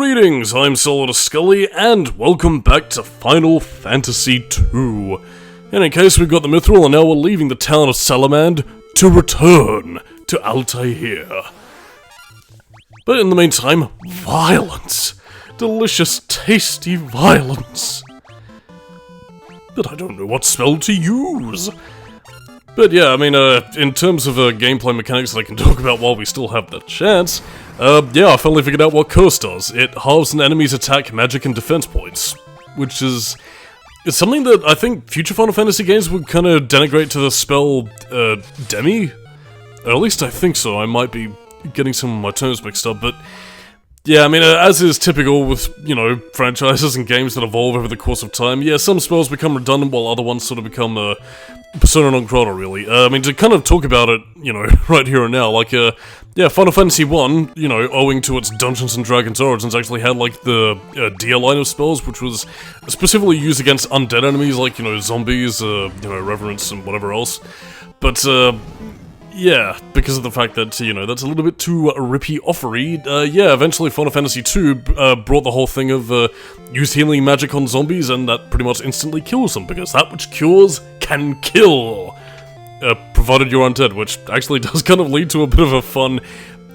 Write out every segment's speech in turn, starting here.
Greetings, I'm Solidus-Skully, and welcome back to Final Fantasy II. And in case we've got the Mithril, and now we're leaving the town of Salamand to return to Altair. But in the meantime, violence. Delicious, tasty violence. But I don't know what spell to use. But yeah, I mean, in terms of gameplay mechanics that I can talk about while we still have the chance, yeah, I finally figured out what Curse does. It halves an enemy's attack, magic, and defense points, which is... It's something that I think future Final Fantasy games would kind of denigrate to the spell, Demi? Or at least I think so, I might be getting some of my terms mixed up, but... Yeah, I mean, as is typical with, you know, franchises and games that evolve over the course of time, yeah, some spells become redundant while other ones sort of become, persona non grata, really. I mean, to kind of talk about it, you know, right here and now, like, yeah, Final Fantasy I, you know, owing to its Dungeons & Dragons origins, actually had, like, the Dia line of spells, which was specifically used against undead enemies, like, you know, zombies, you know, Reverence and whatever else. But, yeah, because of the fact that, you know, that's a little bit too rippy-offery, yeah, eventually Final Fantasy II brought the whole thing of use healing magic on zombies, and that pretty much instantly kills them, because that which cures can kill! Provided you're undead, which actually does kind of lead to a bit of a fun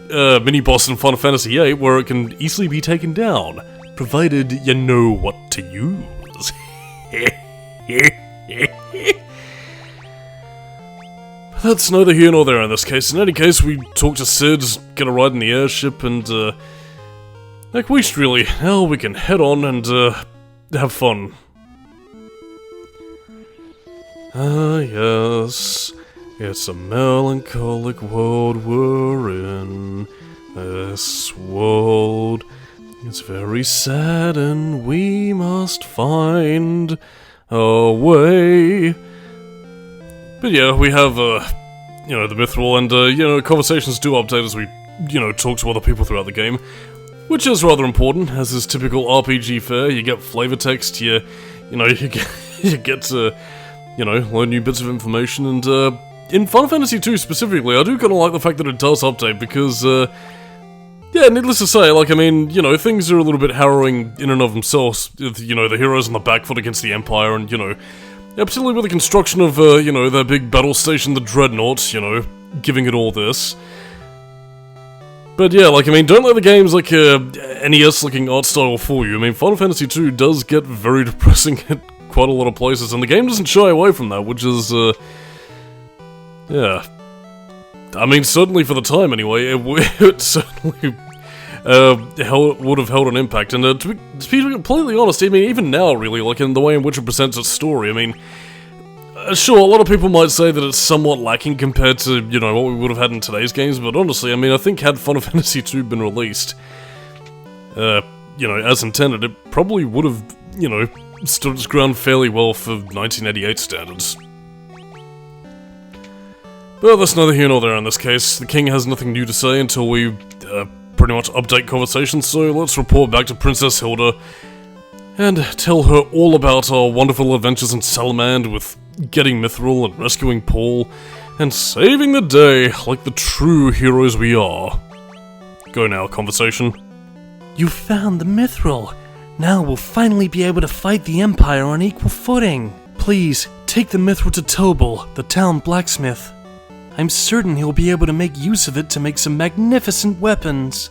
mini-boss in Final Fantasy VIII, where it can easily be taken down, provided you know what to use. That's neither here nor there in this case. In any case, we talk to Sid, get a ride in the airship, and, like, we should really, now we can head on and, have fun. Ah, yes, it's a melancholic world we're in. This world is very sad, and we must find a way. But yeah, we have, you know, the Mithril, and, you know, conversations do update as we, you know, talk to other people throughout the game, which is rather important, as is typical RPG fare. You get flavor text, you know, you get to, you know, learn new bits of information, and, in Final Fantasy II specifically, I do kind of like the fact that it does update, because, yeah, needless to say, like, I mean, you know, things are a little bit harrowing in and of themselves, you know, the heroes on the back foot against the Empire, and, you know, yeah, particularly with the construction of, you know, their big battle station, the Dreadnaught, you know, giving it all this. But yeah, like, I mean, don't let the game's, like, NES-looking art style fool you. I mean, Final Fantasy II does get very depressing at quite a lot of places, and the game doesn't shy away from that, which is, yeah. I mean, certainly for the time, anyway, it certainly... would have held an impact, and to be completely honest, I mean, even now, really, like, in the way in which it presents its story, I mean, sure, a lot of people might say that it's somewhat lacking compared to, you know, what we would have had in today's games, but honestly, I mean, I think had Final Fantasy II been released, you know, as intended, it probably would have, you know, stood its ground fairly well for 1988 standards. But that's neither here nor there in this case. The king has nothing new to say until we, pretty much update conversations, so let's report back to Princess Hilda and tell her all about our wonderful adventures in Salamand with getting Mithril and rescuing Paul and saving the day like the true heroes we are. Go now, conversation. You found the Mithril. Now we'll finally be able to fight the Empire on equal footing. Please, take the Mithril to Tobal, the town blacksmith. I'm certain he'll be able to make use of it to make some magnificent weapons.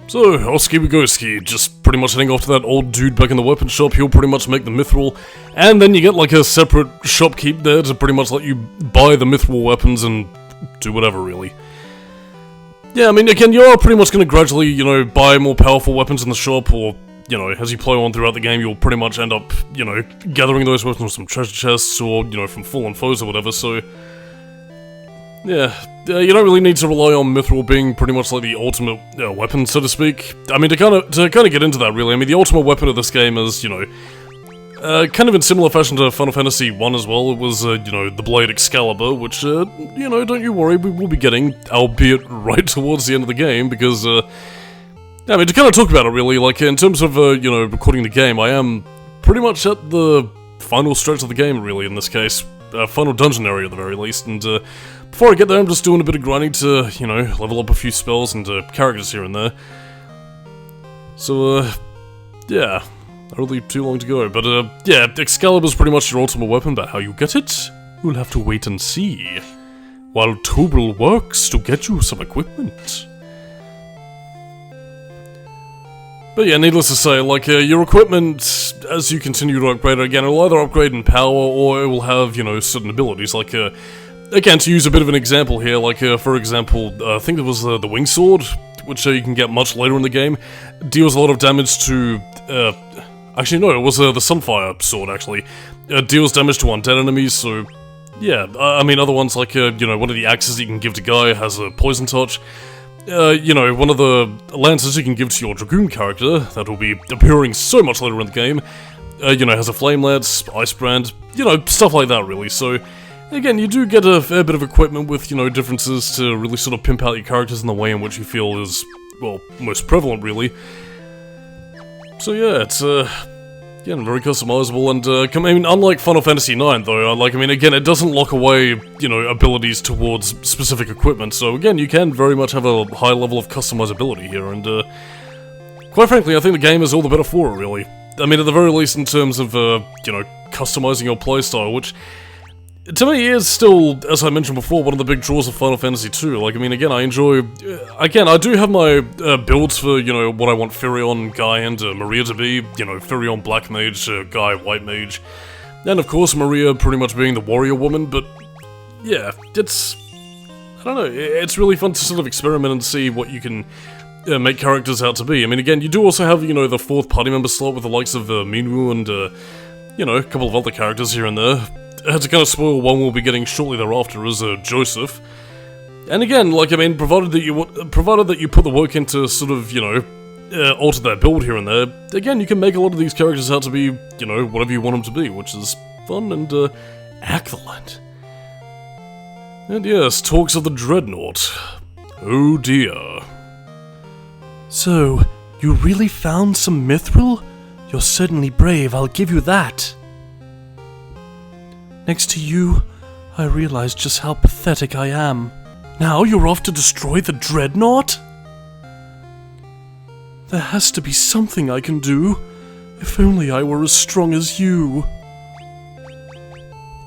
So, Oski Wigoski, just pretty much heading off to that old dude back in the weapon shop. He'll pretty much make the Mithril, and then you get like a separate shopkeep there to pretty much let you buy the Mithril weapons and do whatever, really. Yeah, I mean, again, you're pretty much going to gradually, you know, buy more powerful weapons in the shop, or, you know, as you play on throughout the game, you'll pretty much end up, you know, gathering those weapons from treasure chests, or, you know, from fallen foes or whatever, so... Yeah, you don't really need to rely on Mithril being pretty much like the ultimate weapon, so to speak. I mean, to kind of get into that, really, I mean, the ultimate weapon of this game is, you know, kind of in similar fashion to Final Fantasy I as well. It was, you know, the Blade Excalibur, which, you know, don't you worry, we will be getting, albeit right towards the end of the game, because, I mean, to kind of talk about it, really, like, in terms of, you know, recording the game, I am pretty much at the final stretch of the game, really, in this case. Final dungeon area, at the very least, and, before I get there, I'm just doing a bit of grinding to, you know, level up a few spells and characters here and there. So, yeah, not really too long to go, but, yeah, Excalibur's pretty much your ultimate weapon, but how you get it, we'll have to wait and see, while Tobal works to get you some equipment. But yeah, needless to say, like, your equipment, as you continue to upgrade it again, it'll either upgrade in power, or it will have, you know, certain abilities, like, again, to use a bit of an example here, like, for example, I think it was the Wing Sword, which you can get much later in the game, deals a lot of damage to, actually no, it was the Sunfire Sword, actually, deals damage to undead enemies, so, yeah, I mean, other ones, like, you know, one of the axes you can give to Guy has a Poison Touch. You know, one of the lances you can give to your Dragoon character, that will be appearing so much later in the game, you know, has a Flame Lance, Ice Brand, you know, stuff like that, really. So, again, you do get a fair bit of equipment with, you know, differences to really sort of pimp out your characters in the way in which you feel is, well, most prevalent, really. So, yeah, it's, yeah, very customizable, and, I mean, unlike Final Fantasy IX, though, like, I mean, again, it doesn't lock away, you know, abilities towards specific equipment, so, again, you can very much have a high level of customizability here, and, quite frankly, I think the game is all the better for it, really. I mean, at the very least in terms of, you know, customizing your playstyle, which, to me, is still, as I mentioned before, one of the big draws of Final Fantasy II. Like, I mean, again, I enjoy... again, I do have my builds for, you know, what I want Firion, Guy, and Maria to be. You know, Firion Black Mage, Guy White Mage. And, of course, Maria pretty much being the warrior woman, but... yeah, it's... I don't know, it's really fun to sort of experiment and see what you can make characters out to be. I mean, again, you do also have, you know, the 4th party member slot with the likes of Minwu and, you know, a couple of other characters here and there. To kind of spoil one we'll be getting shortly thereafter is Joseph. And again, like, I mean, provided that you put the work into sort of, you know, alter that build here and there, again, you can make a lot of these characters out to be, you know, whatever you want them to be, which is fun and, excellent. And yes, talks of the Dreadnaught. Oh dear. So, you really found some mithril? You're certainly brave, I'll give you that. Next to you, I realize just how pathetic I am. Now you're off to destroy the Dreadnaught? There has to be something I can do. If only I were as strong as you.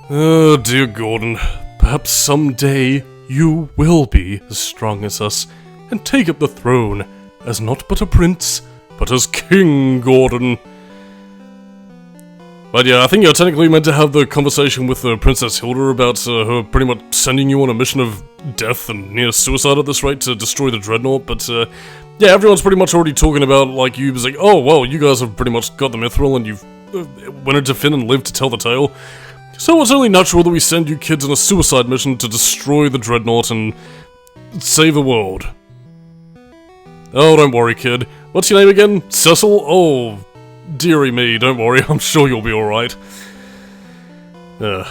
Oh, dear Gordon. Perhaps someday you will be as strong as us, and take up the throne, as not but a prince, but as King Gordon. But yeah, I think you're technically meant to have the conversation with Princess Hilda about her pretty much sending you on a mission of death and near suicide at this rate to destroy the Dreadnaught, but yeah, everyone's pretty much already talking about, like, you like, oh, well, you guys have pretty much got the mithril and you've went into Finn and lived to tell the tale. So it's only natural that we send you kids on a suicide mission to destroy the Dreadnaught and save the world. Oh, don't worry, kid. What's your name again? Cecil? Oh... dearie me, don't worry, I'm sure you'll be alright. Yeah,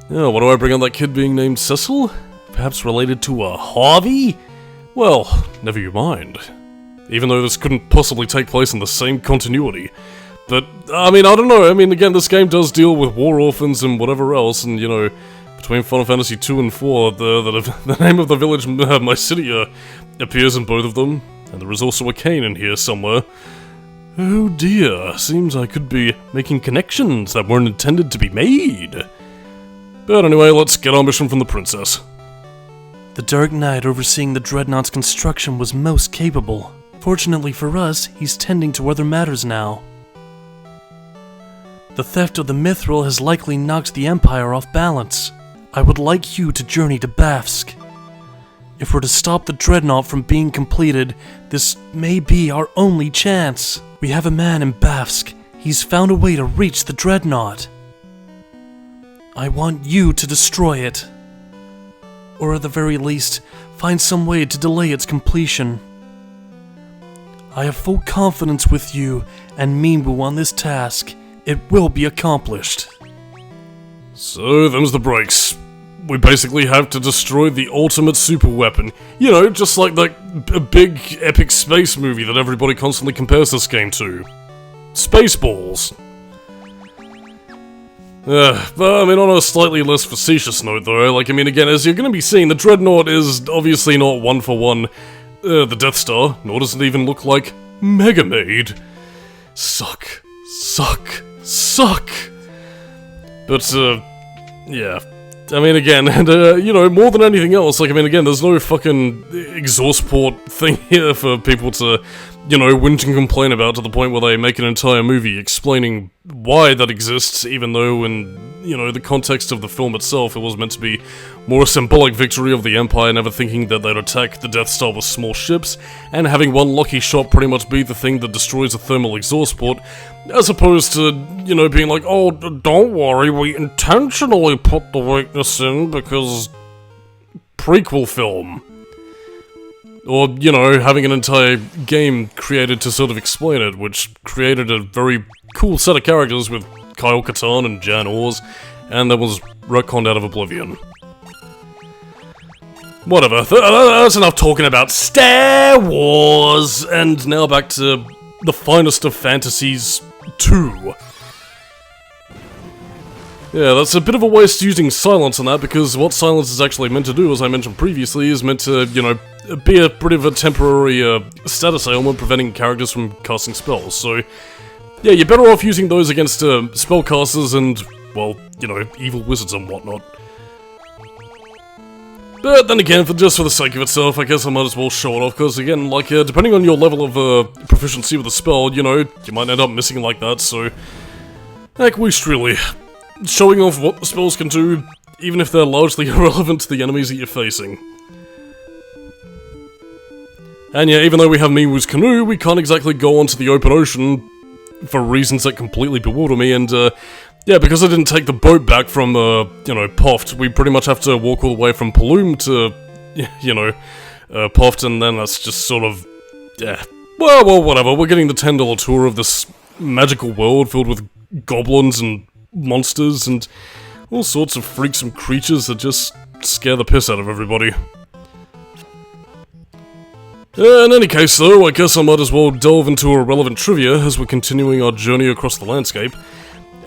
what do I bring on that kid being named Cecil? Perhaps related to a Harvey? Well, never you mind. Even though this couldn't possibly take place in the same continuity. But, I mean, I don't know, I mean, again, this game does deal with war orphans and whatever else, and, you know, between Final Fantasy 2 and 4, the name of the village, my city, appears in both of them, and there is also a cane in here somewhere. Oh dear, seems I could be making connections that weren't intended to be made. But anyway, let's get our mission from the princess. The Dark Knight overseeing the Dreadnaught's construction was most capable. Fortunately for us, he's tending to other matters now. The theft of the mithril has likely knocked the Empire off balance. I would like you to journey to Bafsk. If we're to stop the Dreadnaught from being completed, this may be our only chance. We have a man in Bafsk. He's found a way to reach the Dreadnaught. I want you to destroy it. Or at the very least, find some way to delay its completion. I have full confidence with you and Minwu on this task. It will be accomplished. So, them's the breaks. We basically have to destroy the ultimate super weapon. You know, just like that big epic space movie that everybody constantly compares this game to. Spaceballs. But I mean, on a slightly less facetious note though, like, I mean, again, as you're gonna be seeing, the Dreadnaught is obviously not one for one the Death Star, nor does it even look like Mega Maid. Suck. But, yeah. I mean, again, and, you know, more than anything else, like, I mean, again, there's no fucking exhaust port thing here for people to, you know, whinge and complain about to the point where they make an entire movie explaining why that exists, even though in, you know, the context of the film itself, it was meant to be more a symbolic victory of the Empire, never thinking that they'd attack the Death Star with small ships, and having one lucky shot pretty much be the thing that destroys a thermal exhaust port, as opposed to, you know, being like, oh, don't worry, we intentionally put the weakness in because prequel film. Or, you know, having an entire game created to sort of explain it, which created a very cool set of characters with Kyle Katarn and Jan Ors, and that was retconned out of oblivion. Whatever, that's enough talking about Star Wars, and now back to the finest of fantasies 2. Yeah, that's a bit of a waste using silence on that, because what silence is actually meant to do, as I mentioned previously, is meant to, you know, be a bit of a temporary status ailment preventing characters from casting spells, so yeah, you're better off using those against spellcasters and, well, you know, evil wizards and whatnot. But then again, just for the sake of itself, I guess I might as well show it off, because again, like, depending on your level of proficiency with the spell, you know, you might end up missing like that, so heck, least really. Showing off what the spells can do, even if they're largely irrelevant to the enemies that you're facing. And yeah, even though we have Miwu's canoe, we can't exactly go onto the open ocean for reasons that completely bewilder me, and yeah, because I didn't take the boat back from, you know, Poft, we pretty much have to walk all the way from Paloom to, you know, Poft, and then that's just sort of, yeah, well, whatever, we're getting the $10 tour of this magical world filled with goblins and monsters and all sorts of freaks and creatures that just scare the piss out of everybody. In any case though, I guess I might as well delve into irrelevant trivia as we're continuing our journey across the landscape.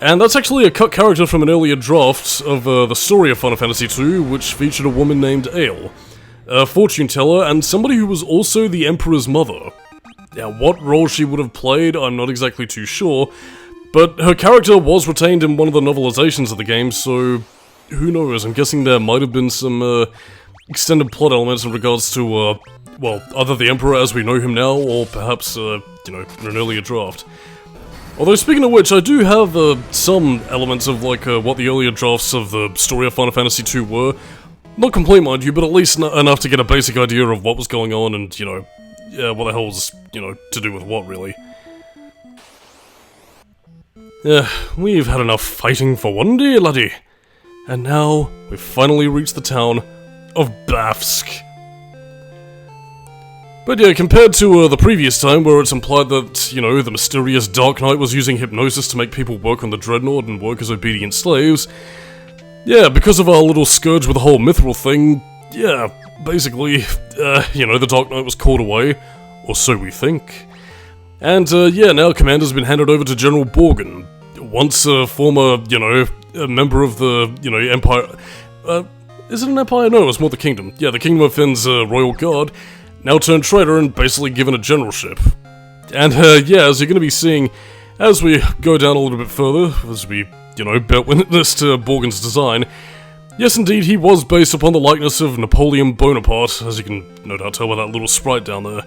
And that's actually a cut character from an earlier draft of the story of Final Fantasy II, which featured a woman named Ale, a fortune teller and somebody who was also the Emperor's mother. Now, what role she would have played, I'm not exactly too sure, but her character was retained in one of the novelizations of the game, so who knows, I'm guessing there might have been some extended plot elements in regards to, well, either the Emperor as we know him now, or perhaps, you know, in an earlier draft. Although, speaking of which, I do have some elements of, like, what the earlier drafts of the story of Final Fantasy II were. Not complete, mind you, but at least enough to get a basic idea of what was going on and, you know, yeah, what the hell's, you know, to do with what, really. We've had enough fighting for one day, laddie. And now, we've finally reached the town of Bafsk. But yeah, compared to the previous time, where it's implied that, you know, the mysterious Dark Knight was using hypnosis to make people work on the Dreadnaught and work as obedient slaves, yeah, because of our little scourge with the whole mithril thing, yeah, basically, you know, the Dark Knight was called away, or so we think. And, yeah, now commander's been handed over to General Borgen, once a former, you know, a member of the, you know, Empire, is it an Empire? No, it's more the Kingdom. Yeah, the Kingdom of Finn's Royal Guard, now turned traitor and basically given a generalship. And, yeah, as you're gonna be seeing, as we go down a little bit further, as we, you know, bear witness to Borgen's design, yes, indeed, he was based upon the likeness of Napoleon Bonaparte, as you can no doubt tell by that little sprite down there.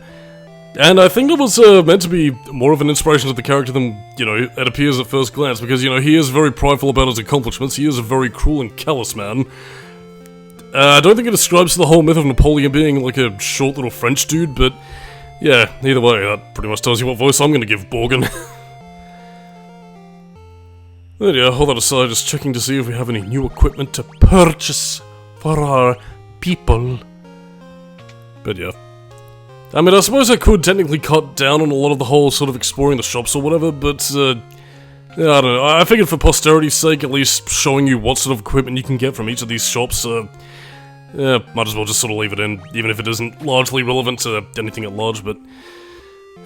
And I think it was meant to be more of an inspiration to the character than, you know, it appears at first glance, because, you know, he is very prideful about his accomplishments, he is a very cruel and callous man. I don't think it describes the whole myth of Napoleon being like a short little French dude, but yeah, either way, that pretty much tells you what voice I'm gonna give Borgen. But yeah, all that aside, just checking to see if we have any new equipment to purchase for our people. But yeah. I mean, I suppose I could technically cut down on a lot of the whole sort of exploring the shops or whatever, but, yeah, I don't know. I figured for posterity's sake, at least showing you what sort of equipment you can get from each of these shops, yeah, might as well just sort of leave it in, even if it isn't largely relevant to anything at large, but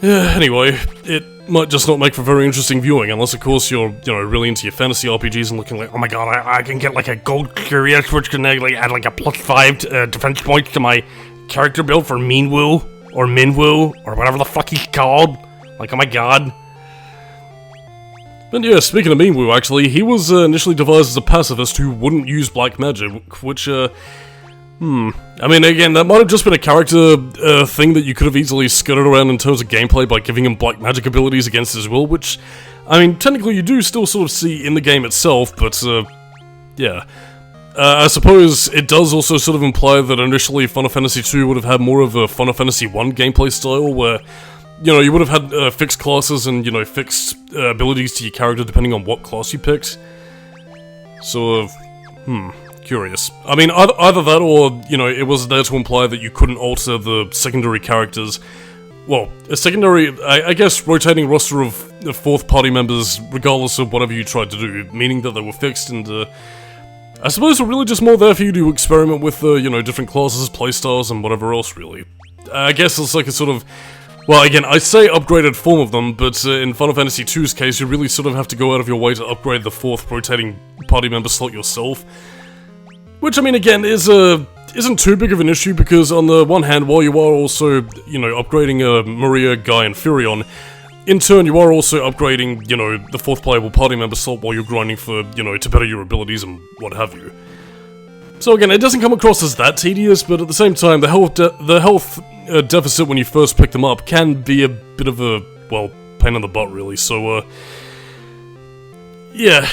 yeah, anyway, it might just not make for very interesting viewing, unless of course you're, you know, really into your fantasy RPGs and looking like, oh my god, I can get like a gold curious, which can like add like a +5 defense points to my character build for Minwu, or Minwu, or whatever the fuck he's called. Like, oh my god. And yeah, speaking of Minwu, actually, he was initially devised as a pacifist who wouldn't use black magic, which, I mean, again, that might have just been a character thing that you could have easily skirted around in terms of gameplay by giving him black magic abilities against his will, which, I mean, technically you do still sort of see in the game itself, but, yeah. I suppose it does also sort of imply that initially Final Fantasy II would have had more of a Final Fantasy I gameplay style, where, you know, you would have had fixed classes and, you know, fixed abilities to your character depending on what class you picked. So, curious. I mean, either that or, you know, it was there to imply that you couldn't alter the secondary characters. Well, a secondary, I guess, rotating roster of fourth party members regardless of whatever you tried to do, meaning that they were fixed and, I suppose we're really just more there for you to experiment with, you know, different classes, playstyles, and whatever else, really. I guess it's like a sort of, well, again, I say upgraded form of them, but in Final Fantasy II's case, you really sort of have to go out of your way to upgrade the fourth rotating party member slot yourself. Which, I mean, again, isn't too big of an issue, because on the one hand, while you are also, you know, upgrading Maria, Guy, and Furion, in turn, you are also upgrading, you know, the fourth playable party member slot while you're grinding for, you know, to better your abilities and what have you. So again, it doesn't come across as that tedious, but at the same time, the health deficit when you first pick them up can be a bit of a, well, pain in the butt, really, so, yeah,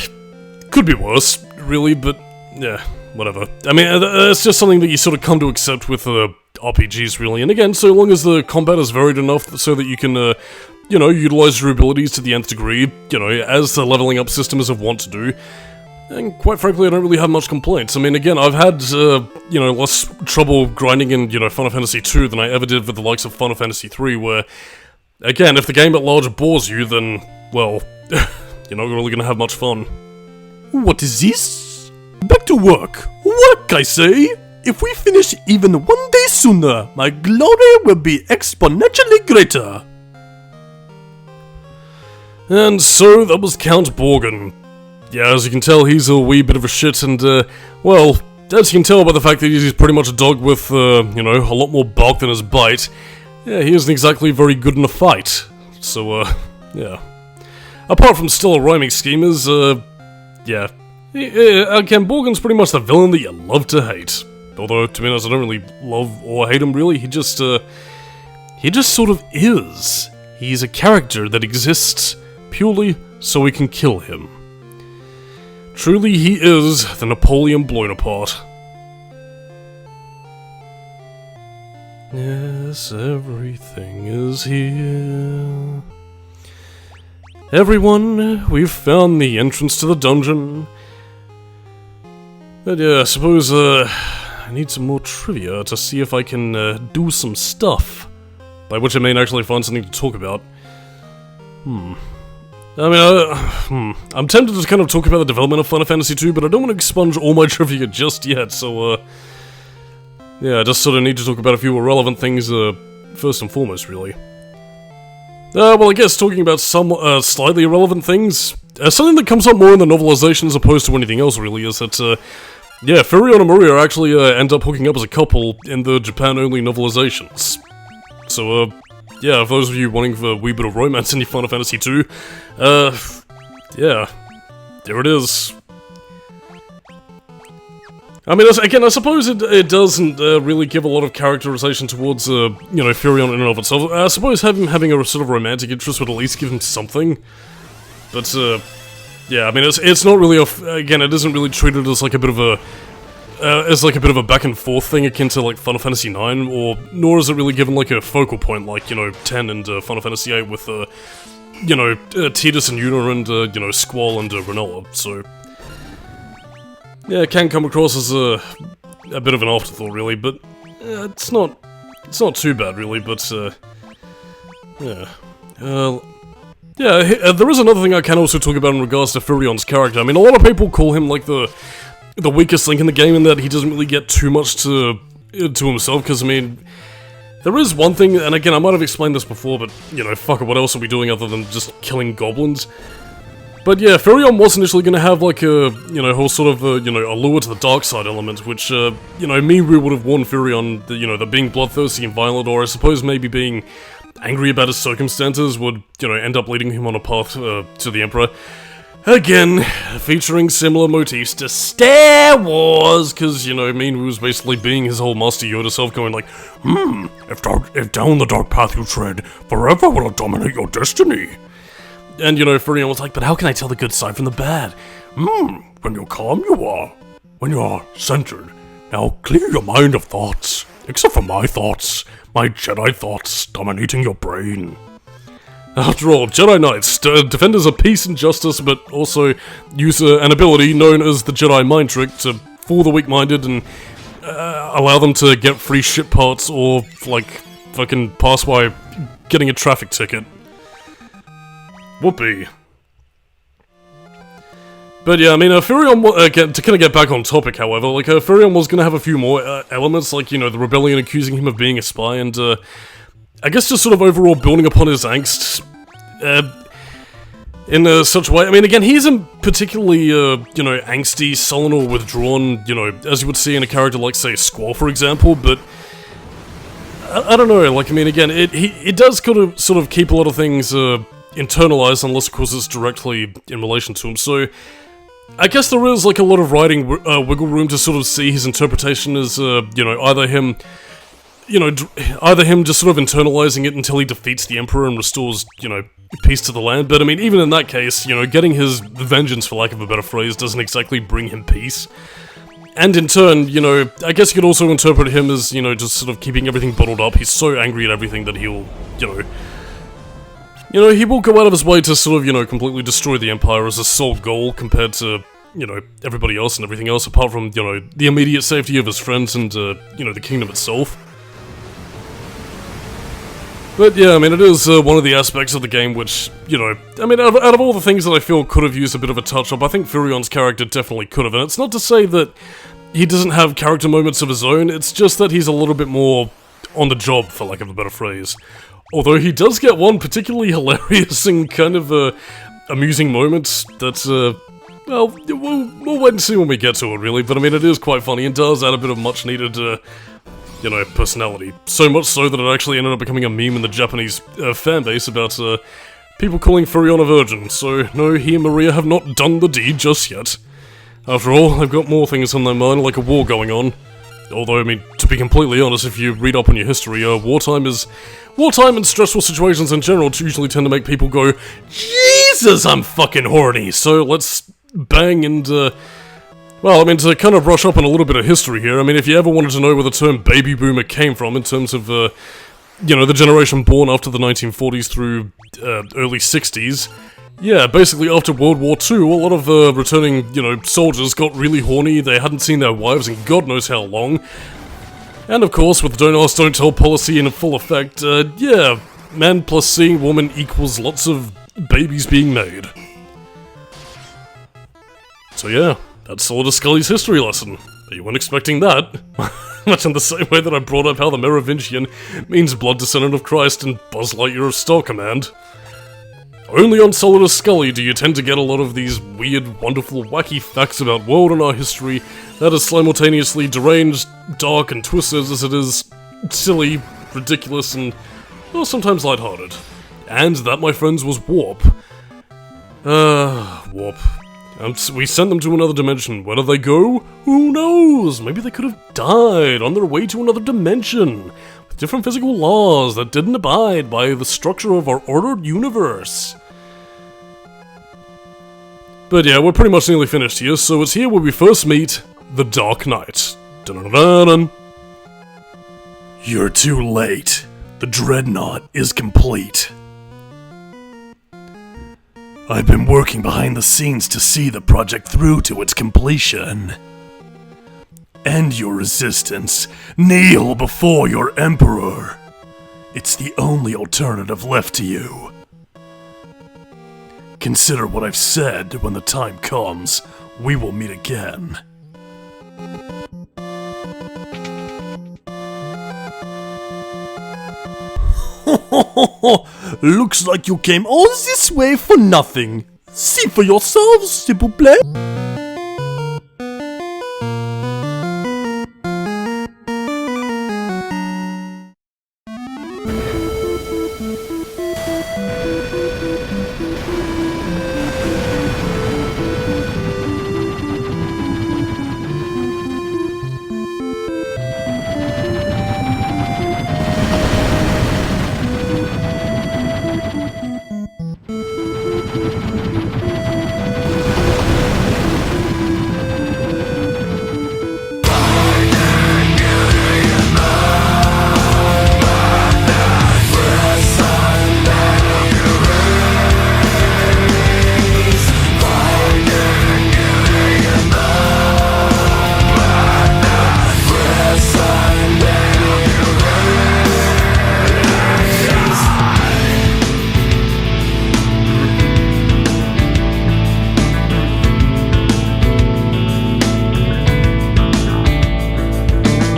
could be worse, really, but, yeah, whatever. I mean, it's just something that you sort of come to accept with, RPGs, really, and again, so long as the combat is varied enough so that you can, you know, utilize your abilities to the nth degree, you know, as the leveling up system is of want to do. And quite frankly, I don't really have much complaints. I mean, again, I've had, you know, less trouble grinding in, you know, Final Fantasy II than I ever did with the likes of Final Fantasy III, where, again, if the game at large bores you, then, well, you're not really gonna have much fun. What is this? Back to work. Work, I say! If we finish even one day sooner, my glory will be exponentially greater. And so, that was Count Borgen. Yeah, as you can tell, he's a wee bit of a shit, and, well, as you can tell by the fact that he's pretty much a dog with, you know, a lot more bark than his bite, yeah, he isn't exactly very good in a fight. So, yeah. Apart from still a rhyming schemers, yeah. Again, Borgen's pretty much the villain that you love to hate. Although, to be honest, I don't really love or hate him, really. He just sort of is. He's a character that exists purely so we can kill him. Truly, he is the Napoleon Bonaparte. Yes, everything is here. Everyone, we've found the entrance to the dungeon. But yeah, I suppose, I need some more trivia to see if I can, do some stuff. By which I may actually find something to talk about. I mean, I'm tempted to kind of talk about the development of Final Fantasy II, but I don't want to expunge all my trivia just yet, so, yeah, I just sort of need to talk about a few irrelevant things, first and foremost, really. Well, I guess talking about some, slightly irrelevant things, something that comes up more in the novelization as opposed to anything else, really, is that, yeah, Furion and Maria actually, end up hooking up as a couple in the Japan-only novelizations. So, yeah, for those of you wanting a wee bit of romance in your Final Fantasy II, yeah, there it is. I mean, again, I suppose it doesn't really give a lot of characterization towards, you know, Furion in and of itself. I suppose having a sort of romantic interest would at least give him something. But, yeah, I mean, it's not really again, it isn't really treated as like a bit of a, back and forth thing akin to like Final Fantasy IX, or nor is it really given like a focal point like, you know, 10 and Final Fantasy VIII with, you know, Tidus and Yuna and, you know, Squall and Renoa, so... Yeah, it can come across as a bit of an afterthought, really, but it's not too bad, really, but, yeah. Yeah, there is another thing I can also talk about in regards to Furion's character. I mean, a lot of people call him, like, the weakest link in the game in that he doesn't really get too much to himself, because, I mean, there is one thing, and again, I might have explained this before, but, you know, fuck it, what else are we doing other than just killing goblins? But yeah, Furion was initially going to have, like, a, you know, whole sort of, you know, allure to the dark side element, which, you know, Miwu would have warned Furion that, you know, that being bloodthirsty and violent, or I suppose maybe being angry about his circumstances would, you know, end up leading him on a path to the Emperor. Again, featuring similar motifs to Star Wars, because, you know, Minwu was basically being his whole Master Yoda self, going like, if down the dark path you tread, forever will it dominate your destiny. And, you know, Furion was like, but how can I tell the good side from the bad? When you're calm you are. When you are centered. Now clear your mind of thoughts, except for my thoughts, my Jedi thoughts dominating your brain. After all, Jedi Knights, defenders of peace and justice, but also use an ability known as the Jedi Mind Trick to fool the weak-minded and allow them to get free ship parts or, like, fucking pass by getting a traffic ticket. Whoopee. But yeah, I mean, Furion, to kind of get back on topic, however, like, Furion was gonna have a few more elements, like, you know, the rebellion accusing him of being a spy, and, I guess just sort of overall building upon his angst, in such a way. I mean, again, he isn't particularly, you know, angsty, sullen, or withdrawn, you know, as you would see in a character like, say, Squall, for example, but I don't know, like, I mean, again, it does kind of sort of keep a lot of things, internalized, unless, of course, it's directly in relation to him, so I guess there is, like, a lot of writing wiggle room to sort of see his interpretation as, you know, either him just sort of internalizing it until he defeats the Emperor and restores, you know, peace to the land, but I mean, even in that case, you know, getting his vengeance, for lack of a better phrase, doesn't exactly bring him peace. And in turn, you know, I guess you could also interpret him as, you know, just sort of keeping everything bottled up. He's so angry at everything that he'll, you know, he will go out of his way to sort of, you know, completely destroy the Empire as a sole goal compared to, you know, everybody else and everything else, apart from, you know, the immediate safety of his friends and, you know, the kingdom itself. But yeah, I mean, it is one of the aspects of the game which, you know, I mean, out of all the things that I feel could have used a bit of a touch-up, I think Furion's character definitely could have, and it's not to say that he doesn't have character moments of his own, it's just that he's a little bit more on the job, for lack of a better phrase. Although he does get one particularly hilarious and kind of, amusing moment that's, well, we'll wait and see when we get to it, really, but I mean, it is quite funny and does add a bit of much-needed, you know, personality. So much so that it actually ended up becoming a meme in the Japanese fanbase about people calling Furion a virgin, so no, he and Maria have not done the deed just yet. After all, they've got more things on their mind, like a war going on. Although, I mean, to be completely honest, if you read up on your history, wartime and stressful situations in general usually tend to make people go, Jesus, I'm fucking horny, so let's bang and, well, I mean, to kind of brush up on a little bit of history here, I mean, if you ever wanted to know where the term baby boomer came from in terms of, you know, the generation born after the 1940s through, early 60s, yeah, basically after World War II, a lot of, returning, you know, soldiers got really horny, they hadn't seen their wives in God knows how long, and of course, with the don't ask, don't tell policy in full effect, yeah, man plus seeing woman equals lots of babies being made. So yeah. That's Solidus-Skully's history lesson. You weren't expecting that. Much in the same way that I brought up how the Merovingian means blood descendant of Christ and Buzz Lightyear of Star Command. Only on Solidus-Skully do you tend to get a lot of these weird, wonderful, wacky facts about world and our history that is simultaneously deranged, dark, and twisted as it is silly, ridiculous, and, well, sometimes lighthearted. And that, my friends, was Warp. Warp. We sent them to another dimension. Where do they go? Who knows? Maybe they could have died on their way to another dimension, with different physical laws that didn't abide by the structure of our ordered universe. But yeah, we're pretty much nearly finished here, so it's here where we first meet the Dark Knight. Dun-dun-dun-dun. You're too late. The Dreadnaught is complete. I've been working behind the scenes to see the project through to its completion. End your resistance. Kneel before your Emperor. It's the only alternative left to you. Consider what I've said. When the time comes, we will meet again. Looks like you came all this way for nothing. See for yourselves, s'il vous plaît.